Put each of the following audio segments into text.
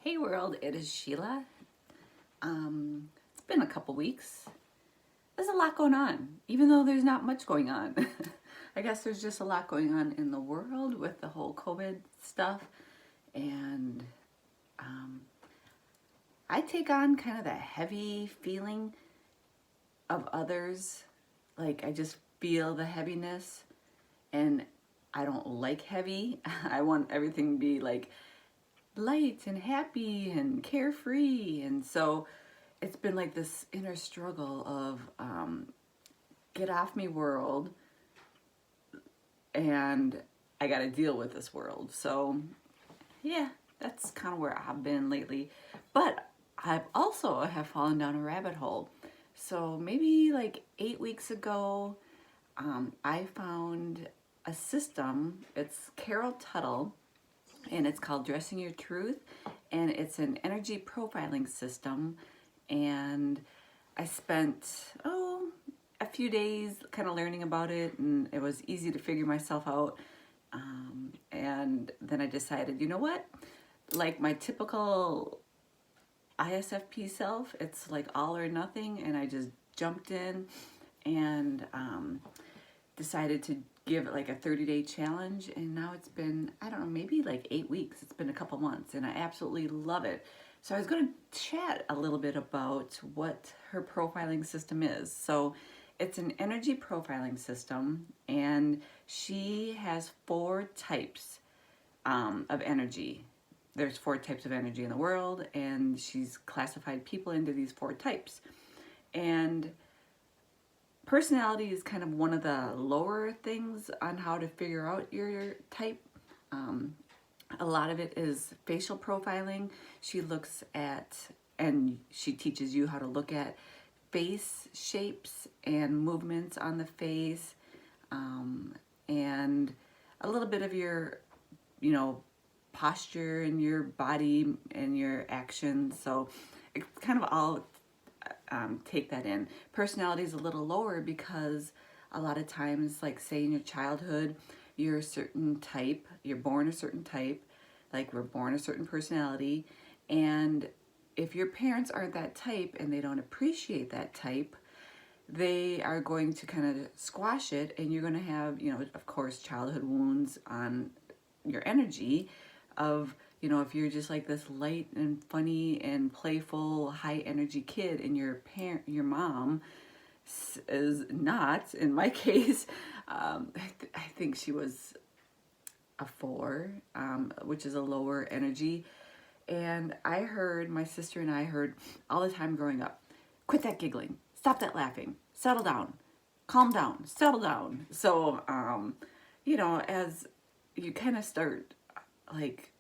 Hey world, it is Sheila. It's been a couple weeks. There's a lot going on, even though there's not much going on. I guess there's just a lot going on in the world with the whole COVID stuff. And I take on kind of that heavy feeling of others. Like I just feel the heaviness and I don't like heavy. I want everything to be like light and happy and carefree. And so it's been like this inner struggle of get off me world, and I got to deal with this world. So yeah, that's kind of where I've been lately. But I've also have fallen down a rabbit hole. So maybe like 8 weeks ago, I found a system. It's Carol Tuttle, and it's called Dressing Your Truth, and it's an energy profiling system. And I spent a few days kind of learning about it, and it was easy to figure myself out. And then I decided, you know what, like my typical ISFP self, it's like all or nothing, and I just jumped in and decided to give it like a 30-day challenge. And now it's been, I don't know, maybe like 8 weeks. It's been a couple months, and I absolutely love it. So I was going to chat a little bit about what her profiling system is. So it's an energy profiling system, and she has 4 types of energy. There's 4 types of energy in the world, and she's classified people into these 4 types. And personality is kind of one of the lower things on how to figure out your type. A lot of it is facial profiling. She looks at, and she teaches you how to look at face shapes and movements on the face, and a little bit of your, posture and your body and your actions. So it kind of all take that in. Personality is a little lower because a lot of times, like say in your childhood, you're a certain type, you're born a certain type, like we're born a certain personality, and if your parents aren't that type and they don't appreciate that type, they are going to kind of squash it, and you're going to have, of course, childhood wounds on your energy of, if you're just like this light and funny and playful, high energy kid, and your mom is not, in my case, I think she was a 4, which is a lower energy. And my sister and I heard all the time growing up, quit that giggling, stop that laughing, settle down, calm down, settle down. So, as you kind of start like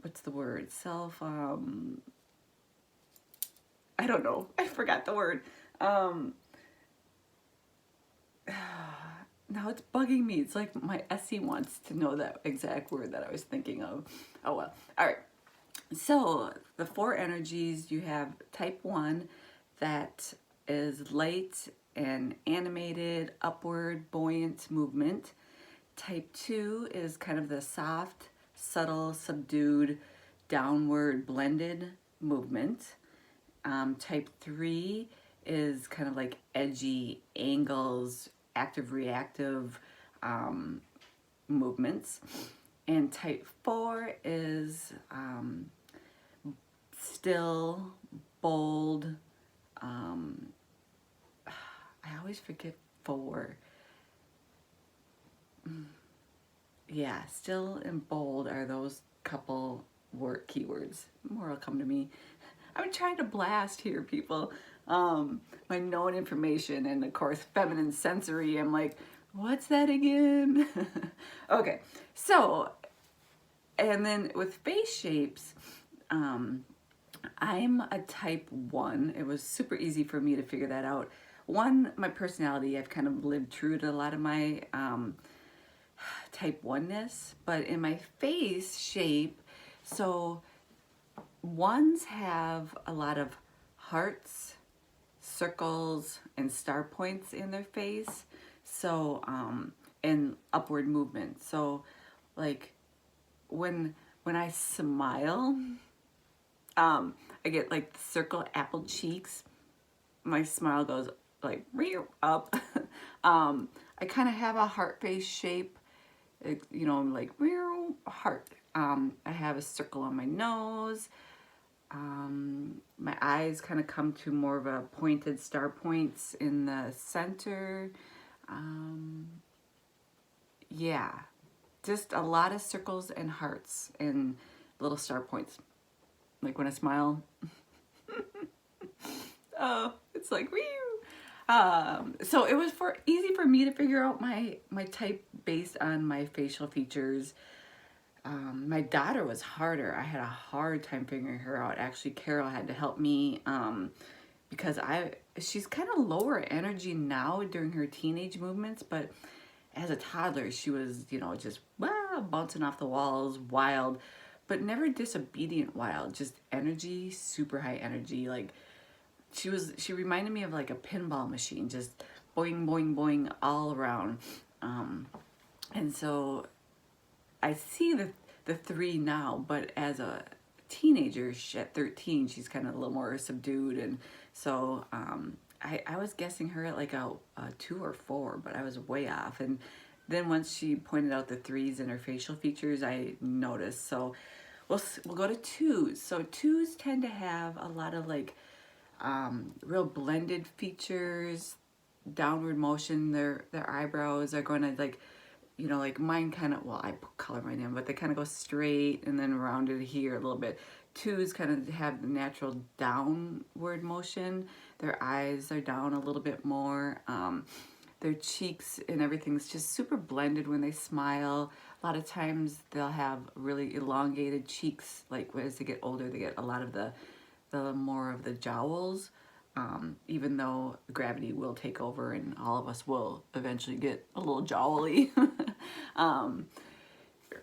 what's the word? I don't know. I forgot the word. Now it's bugging me. It's like my SE wants to know that exact word that I was thinking of. Oh well. All right. So the 4 energies, you have type 1, that is light and animated, upward, buoyant movement. Type 2 is kind of the soft, subtle, subdued, downward, blended movement. Type 3 is kind of like edgy angles, active, reactive movements. And type 4 is still, bold. I always forget 4. Yeah, still and bold are those couple keywords. More will come to me. I'm trying to blast here, people. My known information, and of course feminine sensory. I'm like, what's that again? Okay, so, and then with face shapes, I'm a type 1. It was super easy for me to figure that out. My personality, I've kind of lived true to a lot of my type 1-ness, but in my face shape, so 1s have a lot of hearts, circles, and star points in their face. So and upward movement. So like when I smile, I get like circle apple cheeks. My smile goes like up. I kind of have a heart face shape, you know, like heart. I have a circle on my nose. My eyes kind of come to more of a pointed star points in the center. Yeah, just a lot of circles and hearts and little star points. Like when I smile, oh, it's like wee. So it was easy for me to figure out my type based on my facial features. My daughter was harder. I had a hard time figuring her out. Actually, Carol had to help me because she's kind of lower energy now during her teenage movements, but as a toddler, she was, you know, just bouncing off the walls, wild, but never disobedient wild, just energy, super high energy. Like she reminded me of like a pinball machine, just boing, boing, boing all around. And so I see the three now, but as a teenager, at 13, she's kind of a little more subdued. And so I was guessing her at like a 2 or 4, but I was way off. And then once she pointed out the 3s in her facial features, I noticed. So we'll go to 2s. So 2s tend to have a lot of like real blended features, downward motion. Their eyebrows are going to like, you know, like mine kind of, well, I put color mine in, but they kind of go straight and then rounded here a little bit. 2s kind of have the natural downward motion. Their eyes are down a little bit more. Their cheeks and everything's just super blended when they smile. A lot of times they'll have really elongated cheeks. Like as they get older, they get a lot of the more of the jowls. Even though gravity will take over and all of us will eventually get a little jowly.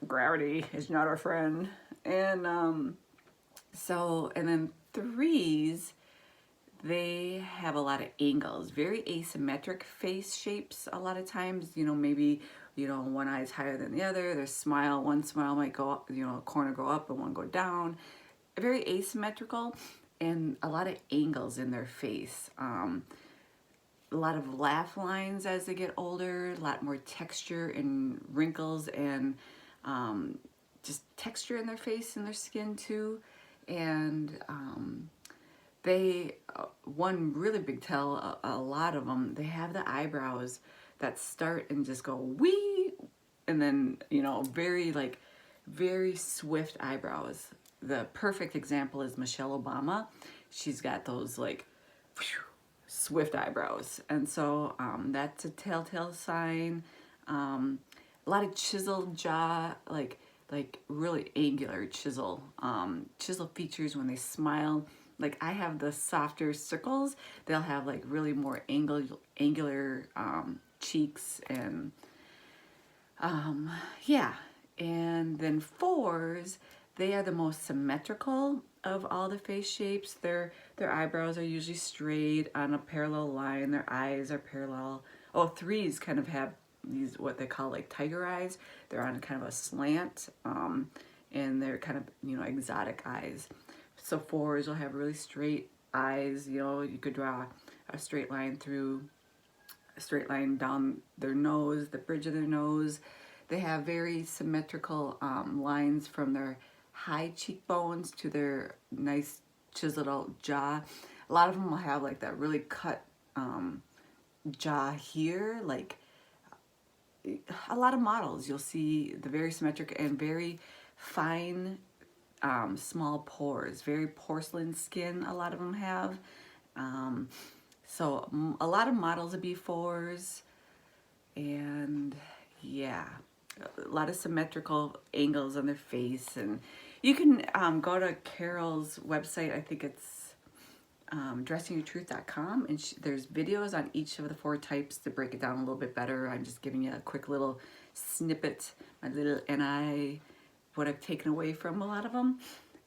Gravity is not our friend. And and then 3s, they have a lot of angles, very asymmetric face shapes a lot of times. You know, maybe, you know, one eye is higher than the other. One smile might go up, you know, a corner go up and one go down. Very asymmetrical, and a lot of angles in their face. A lot of laugh lines as they get older, a lot more texture and wrinkles and just texture in their face and their skin too. And one really big tell, a lot of them, they have the eyebrows that start and just go wee, and then, you know, very swift eyebrows. The perfect example is Michelle Obama. She's got those like swift eyebrows, and so that's a telltale sign. A lot of chiseled jaw, like really angular chisel features when they smile. Like I have the softer circles, they'll have like really more angular cheeks, and yeah. And then 4s, they are the most symmetrical of all the face shapes. Their eyebrows are usually straight on a parallel line. Their eyes are parallel. Oh, 3s kind of have these, what they call like tiger eyes. They're on kind of a slant, and they're kind of, you know, exotic eyes. So 4s will have really straight eyes. You know, you could draw a straight line down their nose, the bridge of their nose. They have very symmetrical lines from their high cheekbones to their nice chiseled out jaw. A lot of them will have like that really cut jaw here. Like a lot of models, you'll see the very symmetric and very fine small pores, very porcelain skin a lot of them have. So a lot of models will be 4s, and yeah, a lot of symmetrical angles on their face. And you can go to Carol's website. I think it's dressingyourtruth.com, and there's videos on each of the 4 types to break it down a little bit better. I'm just giving you a quick little snippet, my little what I've taken away from a lot of them.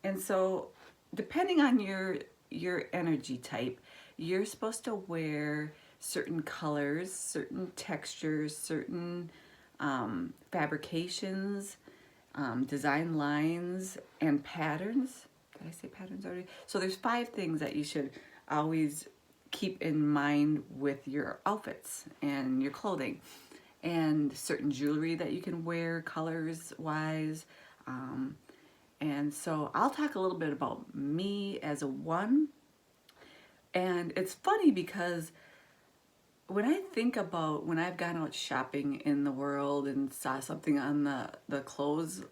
And so depending on your energy type, you're supposed to wear certain colors, certain textures, certain fabrications, design lines, and patterns. Did I say patterns already? So there's 5 things that you should always keep in mind with your outfits and your clothing, and certain jewelry that you can wear colors wise. And so I'll talk a little bit about me as a one. And it's funny because when I think about when I've gone out shopping in the world and saw something on the clothes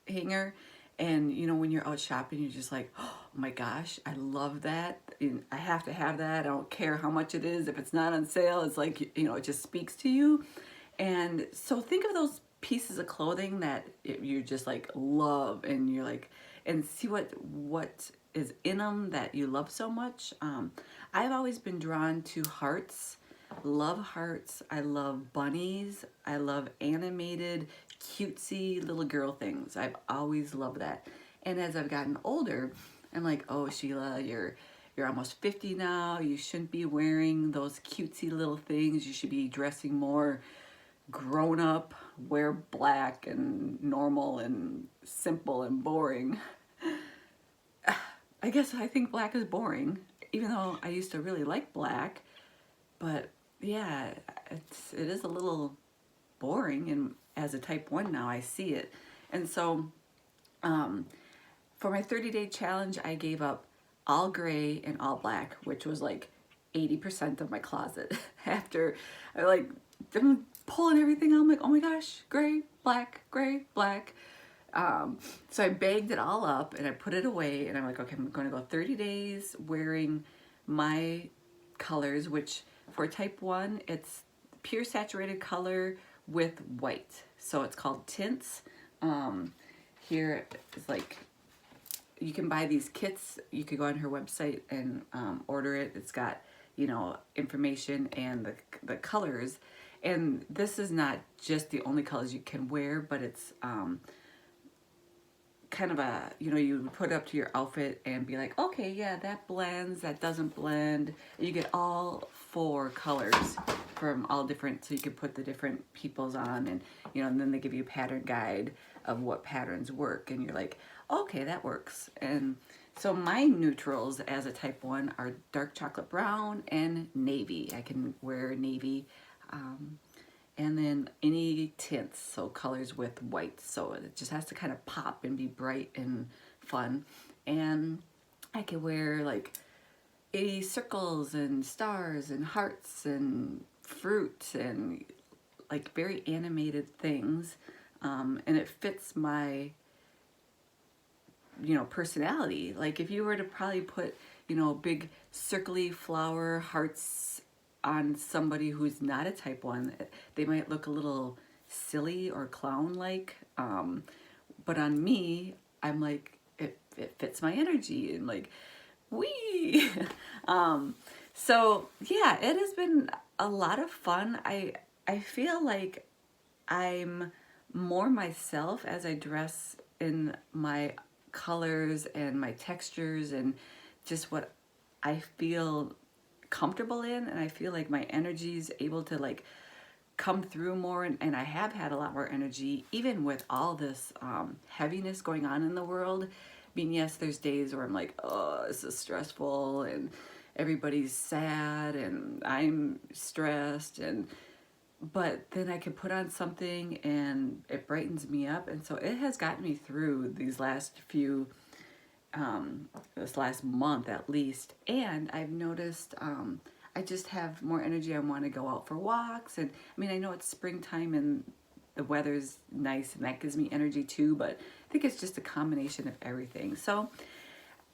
hanger, and you know, when you're out shopping, you're just like, oh my gosh, I love that. And I have to have that. I don't care how much it is. If it's not on sale, it's like, you know, it just speaks to you. And so think of those pieces of clothing that you just like love, and you're like, and see what is in them that you love so much. I've always been drawn to hearts. Love hearts. I love bunnies. I love animated, cutesy little girl things. I've always loved that. And as I've gotten older, I'm like, oh, Sheila, you're almost 50 now. You shouldn't be wearing those cutesy little things. You should be dressing more grown up, wear black and normal and simple and boring. I guess I think black is boring, even though I used to really like black. But yeah, it is a little boring, and as a type 1 now, I see it. And so for my 30-day challenge, I gave up all gray and all black, which was like 80% of my closet. After I like them pulling everything out, I'm like, oh my gosh, gray, black, gray, black. So I bagged it all up and I put it away, and I'm like, okay, I'm going to go 30 days wearing my colors, which for type 1, it's pure saturated color with white. So it's called tints. Here is like, you can buy these kits. You could go on her website and order it. It's got, you know, information and the colors. And this is not just the only colors you can wear, but it's kind of a, you know, you put it up to your outfit and be like, okay, yeah, that blends, that doesn't blend. You get all 4 colors from all different, so you can put the different peoples on, and you know, and then they give you a pattern guide of what patterns work, and you're like, okay, that works. And so my neutrals as a type 1 are dark chocolate brown and navy. I can wear navy. And then any tints, so colors with white. So it just has to kind of pop and be bright and fun. And I can wear like 80 circles and stars and hearts and fruit and like very animated things. And it fits my, you know, personality. Like if you were to probably put, you know, big circly flower hearts on somebody who's not a type 1, they might look a little silly or clown-like. But on me, I'm like, it fits my energy, and like, wee. So yeah, it has been a lot of fun. I feel like I'm more myself as I dress in my colors and my textures and just what I feel comfortable in, and I feel like my energy is able to like come through more, and I have had a lot more energy even with all this heaviness going on in the world. I mean, yes, there's days where I'm like, oh, this is stressful and everybody's sad and I'm stressed, but then I can put on something and it brightens me up. And so it has gotten me through these last few this last month at least. And I've noticed I just have more energy. I want to go out for walks, and I mean, I know it's springtime and the weather's nice and that gives me energy too, but I think it's just a combination of everything. So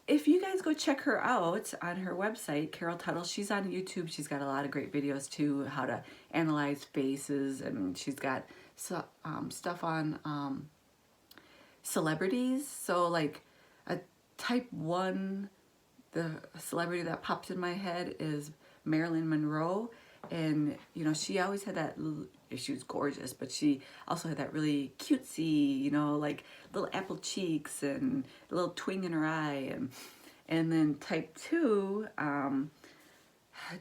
if you guys go check her out on her website, Carol Tuttle, she's on YouTube. She's got a lot of great videos too, how to analyze faces, and she's got stuff on celebrities. So like a type 1, the celebrity that pops in my head is Marilyn Monroe. And you know, she always had that, she was gorgeous, but she also had that really cutesy, you know, like little apple cheeks and a little twing in her eye. And then type 2,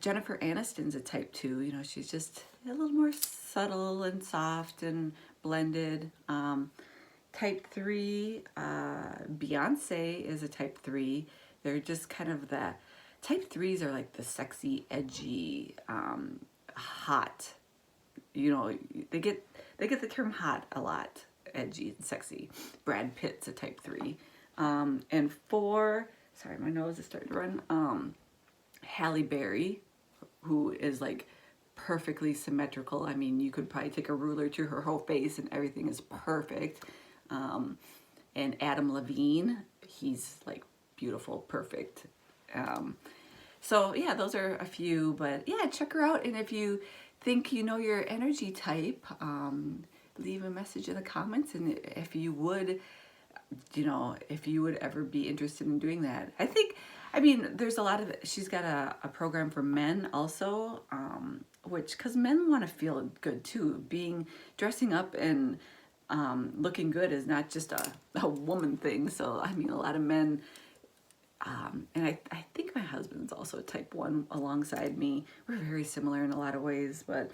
Jennifer Aniston's a type 2. You know, she's just a little more subtle and soft and blended. Type 3, Beyonce is a type 3. They're just kind of the, type 3s are like the sexy, edgy, hot. You know, they get the term hot a lot, edgy and sexy. Brad Pitt's a type 3. And 4, sorry, my nose is starting to run. Halle Berry, who is like perfectly symmetrical. I mean, you could probably take a ruler to her whole face and everything is perfect. And Adam Levine, he's like beautiful, perfect. So yeah, those are a few, but yeah, check her out. And if you think you know your energy type, leave a message in the comments. And if you would, you know, if you would ever be interested in doing that. I mean, there's a lot of, she's got a program for men also, which, because men want to feel good too. Dressing up and looking good is not just a woman thing. So, I mean, a lot of men, and I think my husband's also type 1 alongside me. We're very similar in a lot of ways, but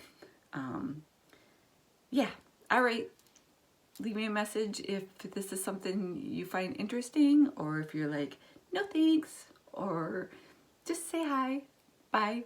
yeah. All right. Leave me a message if this is something you find interesting, or if you're like, no thanks, or just say hi. Bye.